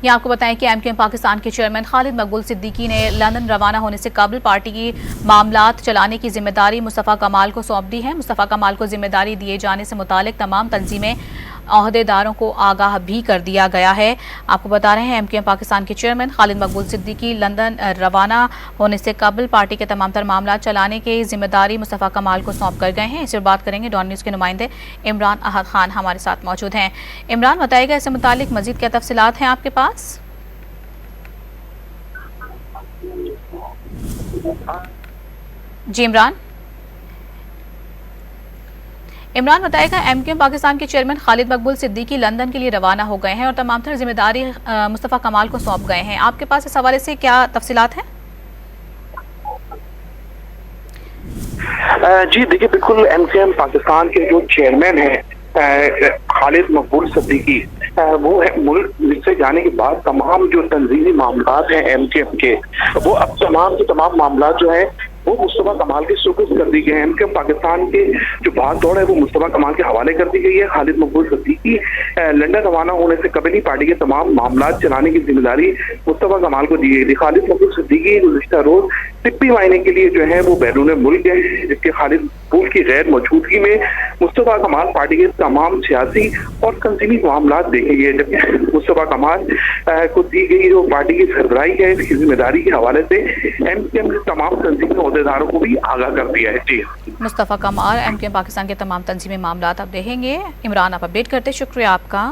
یہ آپ کو بتائیں کہ MQM پاکستان کے چیئرمین خالد مقبول صدیقی نے لندن روانہ ہونے سے قبل پارٹی کی معاملات چلانے کی ذمہ داری مصطفیٰ کمال کو سونپ دی ہے۔ مصطفیٰ کمال کو ذمہ داری دیے جانے سے متعلق تمام تنظیمیں عہدے داروں کو آگاہ بھی کر دیا گیا ہے۔ آپ کو بتا رہے ہیں MQM پاکستان کے چیئرمین خالد مقبول صدیقی لندن روانہ ہونے سے قبل پارٹی کے تمام تر معاملات چلانے کی ذمہ داری مصطفیٰ کمال کو سونپ کر گئے ہیں۔ اس پر بات کریں گے، ڈان نیوز کے نمائندے عمران احد خان ہمارے ساتھ موجود ہیں۔ عمران بتائے گا اس سے متعلق مزید کیا تفصیلات ہیں آپ کے پاس؟ جی عمران بتائے گا، MQM پاکستان کے چیئرمین خالد مقبول صدیقی لندن کے لیے روانہ ہو گئے ہیں اور تمام تر ذمہ داری مصطفیٰ کمال کو سونپ گئے ہیں۔ آپ کے پاس اس حوالے سے کیا تفصیلات ہیں؟ جی دیکھیے، بالکل MQM پاکستان کے جو چیئرمین ہیں خالد مقبول صدیقی، وہ ملک سے جانے کے بعد تمام جو تنظیمی معاملات ہیں MQM کے، وہ اب تمام کے تمام معاملات جو ہیں وہ مصطفیٰ کمال کے سپرد کر دی گئے ہیں۔ MQM پاکستان کے جو بھاگ دوڑ ہے وہ مصطفیٰ کمال کے حوالے کر دی گئی ہے۔ خالد مقبول صدیقی لندن روانہ ہونے سے قبل ہی پارٹی کے تمام معاملات چلانے کی ذمہ داری مصطفیٰ کمال کو دی گئی تھی۔ خالد مقبول صدیقی گزشتہ روز طبی معائنے کے لیے جو ہے وہ بیرون ملک گئے، جبکہ خالد مقبول کی غیر موجودگی میں مصطفیٰ کمال پارٹی کے تمام سیاسی اور تنظیمی معاملات دیکھیں گے، جبکہ مصطفیٰ کمال کو دی گئی جو پارٹی کی سربراہی ہے اس کی ذمہ داری کے حوالے سے MQM کے تمام تنظیمی عہدیداروں کو بھی آگاہ کر دیا ہے۔ جی مصطفیٰ کمال MQM پاکستان کے تمام تنظیمی معاملات آپ دیکھیں گے۔ عمران آپ اپڈیٹ کرتے، شکریہ آپ کا۔